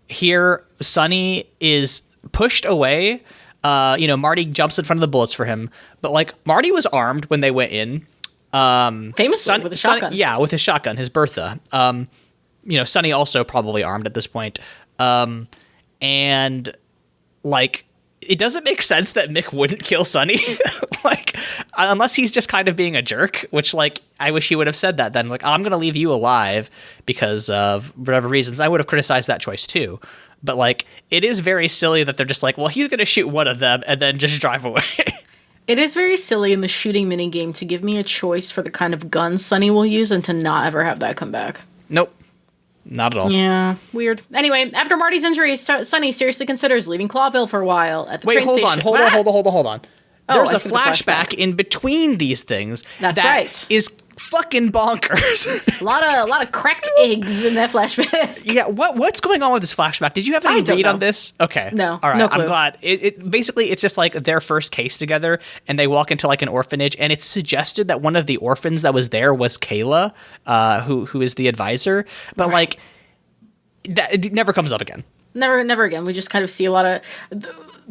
here Sonny is pushed away. Marty jumps in front of the bullets for him, but like Marty was armed when they went in. Famously with a shotgun. Yeah, with his shotgun, his Bertha. Sonny also probably armed at this point. And like, it doesn't make sense that Mick wouldn't kill Sonny. Like, unless he's just kind of being a jerk, which like, I wish he would have said that then. Like, I'm going to leave you alive because of whatever reasons. I would have criticized that choice too. But like, it is very silly that they're just like, well, he's going to shoot one of them and then just drive away. It is very silly in the shooting minigame to give me a choice for the kind of gun Sonny will use and to not ever have that come back. Nope. Not at all. Yeah, weird. Anyway, after Marty's injuries, Sonny seriously considers leaving Clawville for a while at the train station. Hold on. There's a flashback in between these things. That's right. Is fucking bonkers. a lot of cracked eggs in that flashback. Yeah, what's going on with this flashback? Did you have any read on this? Okay. No. All right. No clue. I'm glad. It basically it's just like their first case together, and they walk into like an orphanage, and it's suggested that one of the orphans that was there was Kayla, who is the advisor, but like that it never comes up again. Never again. We just kind of see a lot of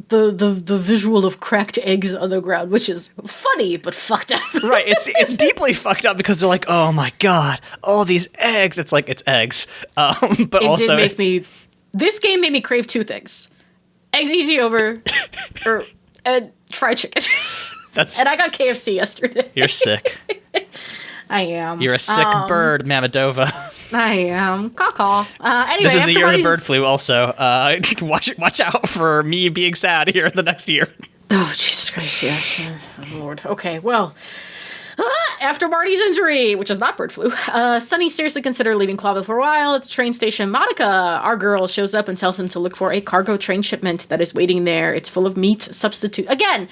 the visual of cracked eggs on the ground, which is funny but fucked up. Right. It's deeply fucked up because they're like, oh my god, all these eggs. It's like it's eggs. But also this game made me crave two things: eggs easy over, and fried chicken. And I got KFC yesterday. You're sick. I am. You're a sick bird, Mamedova. I am. Caw. Anyway, this is the year of the bird flu also. Watch out for me being sad here in the next year. Oh, Jesus Christ, yes. Oh, Lord. Okay, well, after Marty's injury, which is not bird flu, Sonny seriously considered leaving Clawville for a while. At the train station, Monica, our girl, shows up and tells him to look for a cargo train shipment that is waiting there. It's full of meat substitute. Again,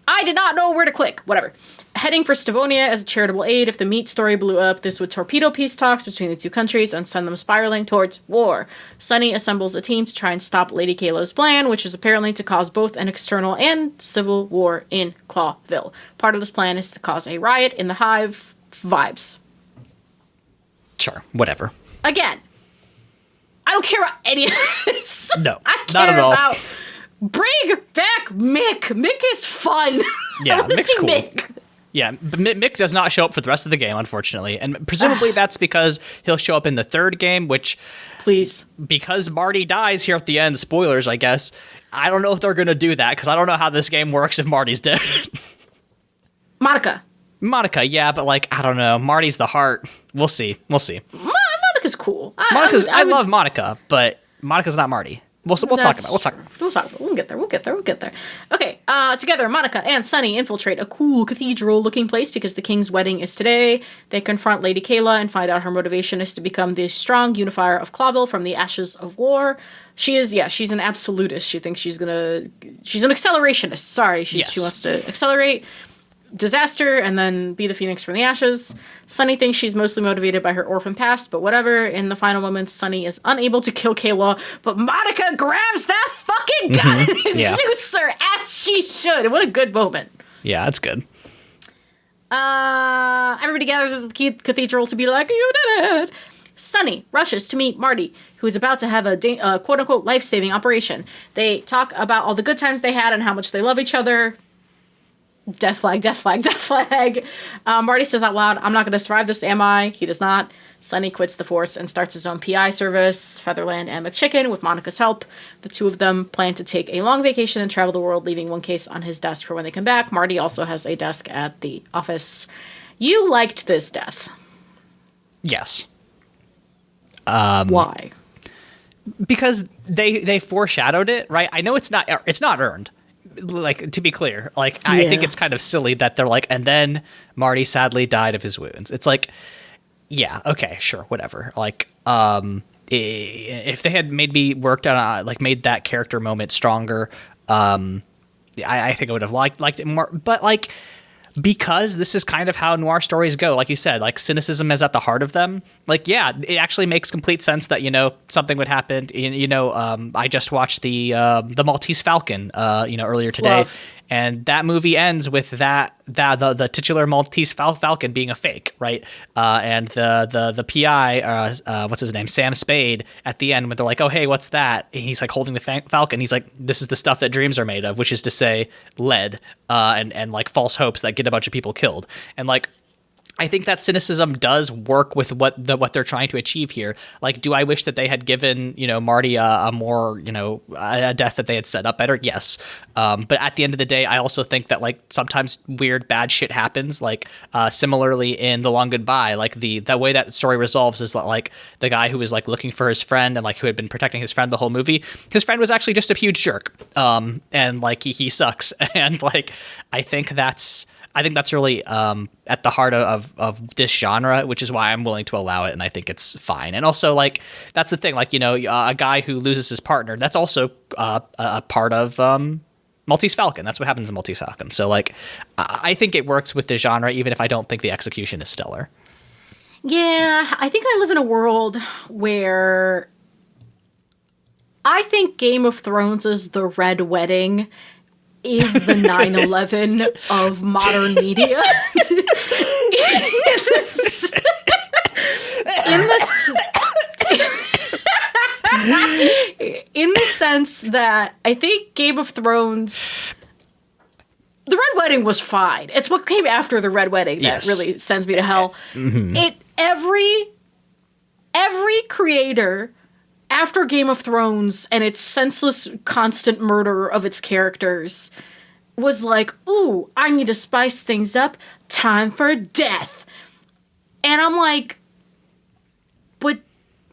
I did not know where to click. Whatever. Heading for Stavonia as a charitable aid. If the meat story blew up, this would torpedo peace talks between the two countries and send them spiraling towards war. Sonny assembles a team to try and stop Lady Kayla's plan, which is apparently to cause both an external and civil war in Clawville. Part of this plan is to cause a riot in the Hive. Vibes. Sure, whatever. Again, I don't care about any of this. No, I care not at all. about bring back Mick. Mick is fun. Yeah, Mick's cool. Mick. Yeah, but Mick does not show up for the rest of the game, unfortunately. And presumably that's because he'll show up in the third game, which... Please. Because Marty dies here at the end, spoilers, I guess. I don't know if they're going to do that, because I don't know how this game works if Marty's dead. Monica, yeah, but like, I don't know. Marty's the heart. We'll see. Monica's cool. I love Monica, but Monica's not Marty. We'll talk about it. We'll get there. Okay, together, Monica and Sonny infiltrate a cool cathedral-looking place because the king's wedding is today. They confront Lady Kayla and find out her motivation is to become the strong unifier of Clawville from the ashes of war. She's an absolutist. She thinks she's an accelerationist. Sorry, she wants to accelerate disaster and then be the phoenix from the ashes. Sonny thinks she's mostly motivated by her orphan past, but whatever. In the final moments, Sonny is unable to kill Kayla, but Monica grabs that fucking gun and shoots her as she should. What a good moment. Yeah, that's good. Everybody gathers at the cathedral to be like, you did it. Sunny rushes to meet Marty, who is about to have a quote-unquote life-saving operation. They talk about all the good times they had and how much they love each other. Death flag, death flag, death flag. Marty says out loud, I'm not going to survive this, am I? He does not. Sunny quits the force and starts his own PI service, Featherland and McChicken, with Monica's help. The two of them plan to take a long vacation and travel the world, leaving one case on his desk for when they come back. Marty also has a desk at the office. You liked this death. Yes. Why? Because they foreshadowed it, right? I know it's not earned. Like, to be clear, like, I think it's kind of silly that they're like, and then Marty sadly died of his wounds. It's like, yeah, okay, sure, whatever. Like, if they had maybe worked on made that character moment stronger, I think I would have liked it more. But like, because this is kind of how noir stories go, like you said, like cynicism is at the heart of them. Like, yeah, it actually makes complete sense that, you know, something would happen. You know, I just watched the Maltese Falcon, earlier today. Love. And that movie ends with the titular Maltese Falcon being a fake, right? And the PI, what's his name, Sam Spade, at the end when they're like, oh, hey, what's that? And he's like holding the Falcon. He's like, this is the stuff that dreams are made of, which is to say lead and like false hopes that get a bunch of people killed. And like, I think that cynicism does work with what they're trying to achieve here. Like, do I wish that they had given, you know, Marty a more, you know, a death that they had set up better? Yes. But at the end of the day, I also think that like sometimes weird, bad shit happens. Like, similarly in The Long Goodbye, like the way that story resolves is that like the guy who was like looking for his friend and like who had been protecting his friend the whole movie, his friend was actually just a huge jerk. And like he sucks. And like, I think that's really at the heart of this genre, which is why I'm willing to allow it, and I think it's fine. And also, like, that's the thing, like, you know, a guy who loses his partner, that's also a part of Maltese Falcon. That's what happens in Maltese Falcon. So, like, I think it works with the genre, even if I don't think the execution is stellar. Yeah, I think I live in a world where I think Game of Thrones is the Red Wedding, is the 9/11 of modern media. in the sense that I think Game of Thrones, the Red Wedding was fine. It's what came after the Red Wedding that really sends me to hell. Mm-hmm. Every creator after Game of Thrones and its senseless, constant murder of its characters was like, ooh, I need to spice things up. Time for death. And I'm like, but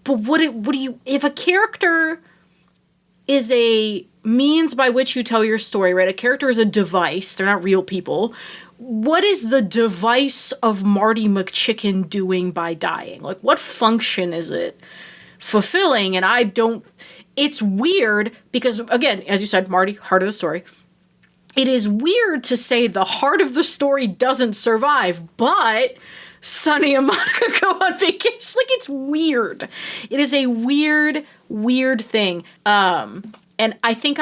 what do you, if a character is a means by which you tell your story, right? A character is a device. They're not real people. What is the device of Marty McChicken doing by dying? Like, what function is it fulfilling? And it's weird because, again, as you said, Marty, heart of the story. It is weird to say the heart of the story doesn't survive, but Sunny and Monica go on vacation. Like, it's weird. It is a weird, weird thing. And I think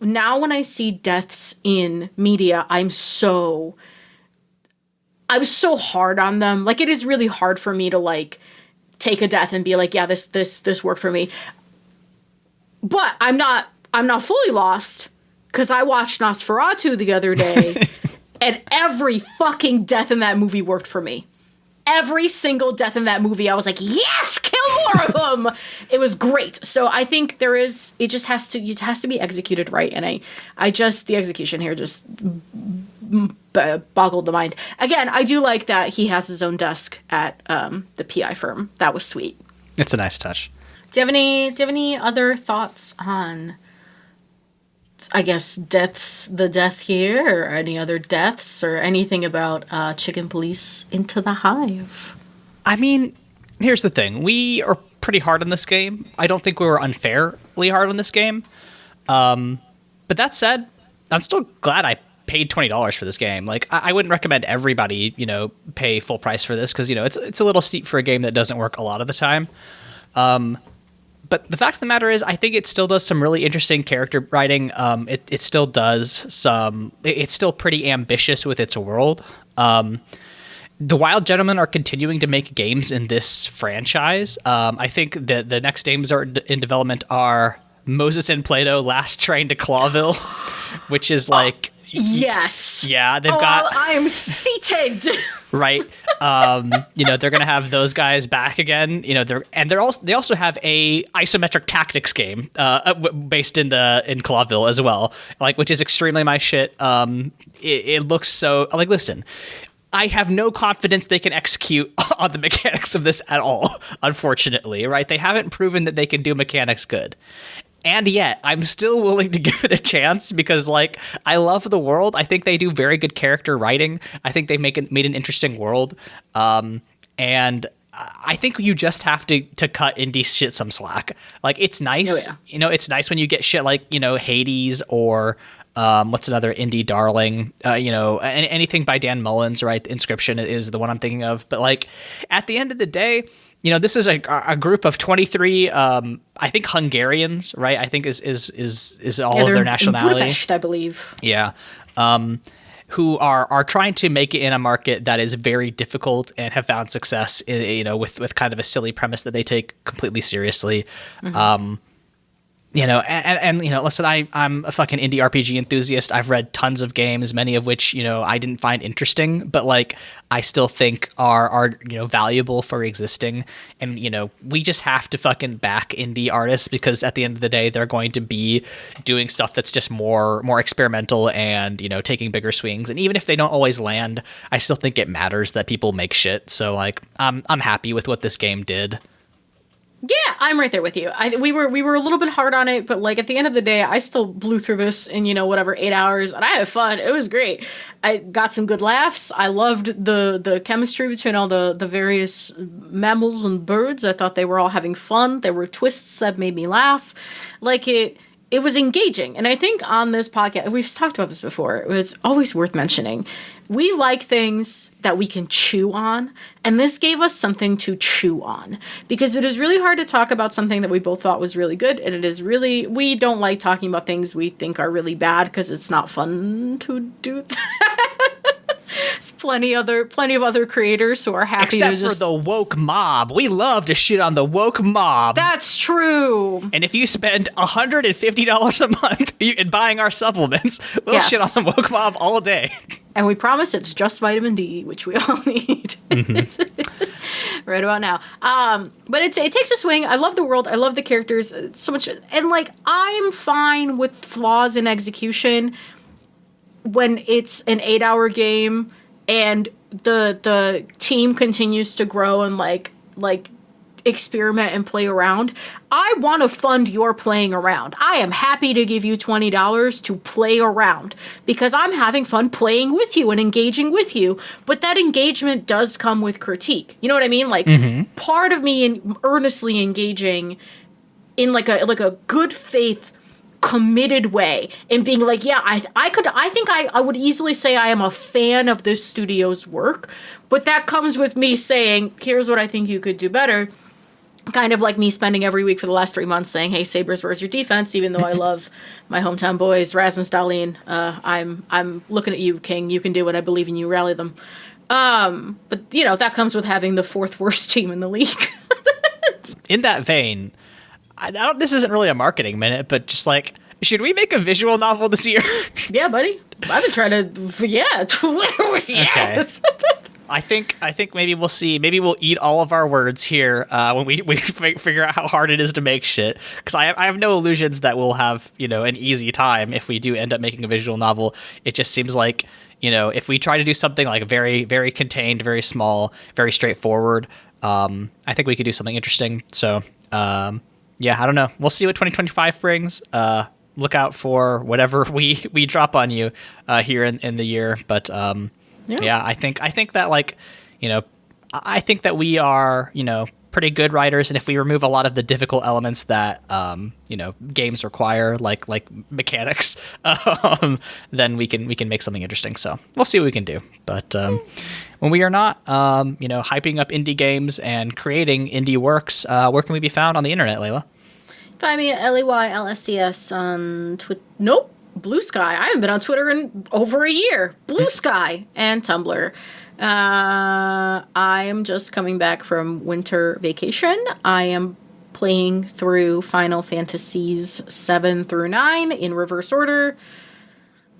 now when I see deaths in media, I'm so hard on them. Like, it is really hard for me to, like, take a death and be like, yeah, this worked for me. But I'm not fully lost, because I watched Nosferatu the other day, and every fucking death in that movie worked for me. Every single death in that movie, I was like, yes, kill more of them. It was great. So I think it has to be executed right. And the execution here just boggled the mind. Again, I do like that he has his own desk at the PI firm. That was sweet. It's a nice touch. Do you have any other thoughts on, I guess, the death here, or any other deaths, or anything about Chicken Police Into the Hive? I mean, here's the thing. We are pretty hard on this game. I don't think we were unfairly hard on this game. But that said, I'm still glad I paid $20 for this game. Like, I wouldn't recommend everybody, pay full price for this, because, it's a little steep for a game that doesn't work a lot of the time. But the fact of the matter is, I think it still does some really interesting character writing. It still does some. It's still pretty ambitious with its world, the Wild Gentlemen are continuing to make games in this franchise. I think that the next games are in development are Moses and Plato: Last Train to Clawville, which is like yes, yeah, they've got. I am seated. Right. They're gonna have those guys back again. They also have a isometric tactics game based in Clawville as well, like, which is extremely my shit. It looks so like, listen, I have no confidence they can execute on the mechanics of this at all, unfortunately, right? They haven't proven that they can do mechanics good. And yet, I'm still willing to give it a chance because, like, I love the world. I think they do very good character writing. I think they made an interesting world. And I think you just have to cut indie shit some slack. Like, it's nice. Oh, yeah. It's nice when you get shit like, Hades or what's another indie darling? Anything by Dan Mullins, right? Inscription is the one I'm thinking of. But, like, at the end of the day, this is a group of 23, I think Hungarians, right? I think is all of their nationality. In Budapest, I believe. Yeah. Who are trying to make it in a market that is very difficult and have found success, with kind of a silly premise that they take completely seriously. Mm-hmm. Listen, I'm a fucking indie RPG enthusiast. I've read tons of games, many of which, I didn't find interesting, but like, I still think are valuable for existing. And, we just have to fucking back indie artists because at the end of the day, they're going to be doing stuff that's just more experimental and, taking bigger swings. And even if they don't always land, I still think it matters that people make shit. So like, I'm happy with what this game did. Yeah, I'm right there with you. We were a little bit hard on it, but like at the end of the day, I still blew through this in 8 hours, and I had fun. It was great. I got some good laughs. I loved the chemistry between all the various mammals and birds. I thought they were all having fun. There were twists that made me laugh. Like it was engaging. And I think on this podcast, we've talked about this before, it's always worth mentioning. We like things that we can chew on, and this gave us something to chew on. Because it is really hard to talk about something that we both thought was really good, and we don't like talking about things we think are really bad, because it's not fun to do that. There's plenty of other creators who are happy Except to just... for the woke mob. We love to shit on the woke mob. That's true. And if you spend $150 a month in buying our supplements, we'll shit on the woke mob all day. And we promise it's just vitamin D, which we all need. Mm-hmm. Right about now. But it takes a swing. I love the world. I love the characters. It's so much. And like, I'm fine with flaws in execution when it's an 8-hour game and the team continues to grow and like experiment and play around. I want to fund your playing around. I am happy to give you $20 to play around because I'm having fun playing with you and engaging with you. But that engagement does come with critique. You know what I mean? Like, part of me earnestly engaging in like a good faith, committed way and being like, yeah, I would easily say I am a fan of this studio's work, but that comes with me saying, here's what I think you could do better. Kind of like me spending every week for the last 3 months saying, hey, Sabres, where's your defense? Even though I love my hometown boys, Rasmus Dahlin, I'm looking at you, King. You can do it. I believe in you. Rally them. But that comes with having the 4th worst team in the league. In that vein, this isn't really a marketing minute, but just like, should we make a visual novel this year? Yeah, buddy. I've been trying to. Yeah. Okay. I think maybe we'll see. Maybe we'll eat all of our words here when we figure out how hard it is to make shit. Because I have no illusions that we'll have an easy time if we do end up making a visual novel. It just seems like if we try to do something like very, very contained, very small, very straightforward, I think we could do something interesting. So. Yeah, I don't know. We'll see what 2025 brings. Look out for whatever we drop on you here in the year. But yeah, I think that I think that we are pretty good writers, and if we remove a lot of the difficult elements that games require, like mechanics, then we can make something interesting. So we'll see what we can do. But when we are not, hyping up indie games and creating indie works, where can we be found on the internet, Leyla? Find me at LEYLSCS on Twitter. Nope. Blue Sky. I haven't been on Twitter in over a year. Blue Sky and Tumblr. I am just coming back from winter vacation. I am playing through Final Fantasies 7 through 9 in reverse order.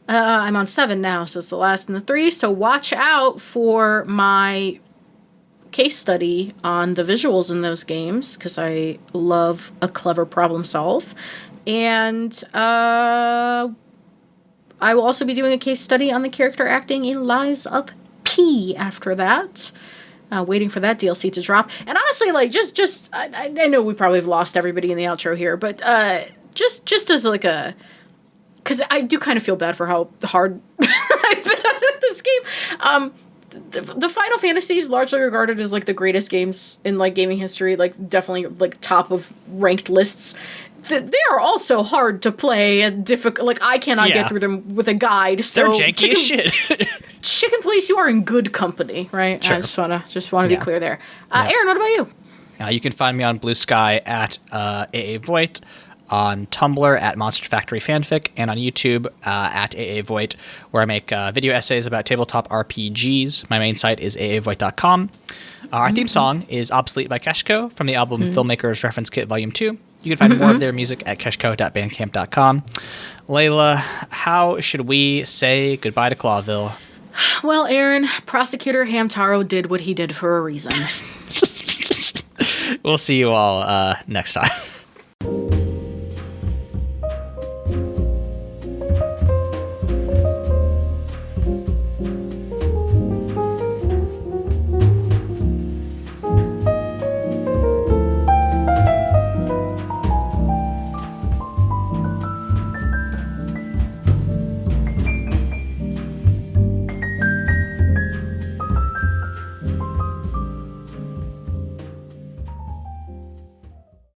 I'm on 7 now, so it's the last in the 3. So watch out for my case study on the visuals in those games, because I love a clever problem solve. And I will also be doing a case study on the character acting in Lies of P after that. Waiting for that DLC to drop. And honestly, like, I know we probably have lost everybody in the outro here, but just as like a... Because I do kind of feel bad for how hard I've been at this game. The Final Fantasy is largely regarded as like the greatest games in like gaming history, like definitely like top of ranked lists. They are also hard to play and difficult. Like I cannot get through them with a guide. So they're janky as shit. Chicken Police, you are in good company, right? Sure. I just want to be clear there. Aaron, what about you? You can find me on Blue Sky at AA Voigt, on Tumblr at Monster Factory Fanfic, and on YouTube at AA Voigt, where I make video essays about tabletop RPGs. My main site is aavoigt.com. Our theme song is Obsolete by Keshco from the album Filmmaker's Reference Kit Volume 2. You can find more of their music at keshco.bandcamp.com. Leyla, how should we say goodbye to Clawville? Well, Aaron, Prosecutor Hamtaro did what he did for a reason. We'll see you all next time.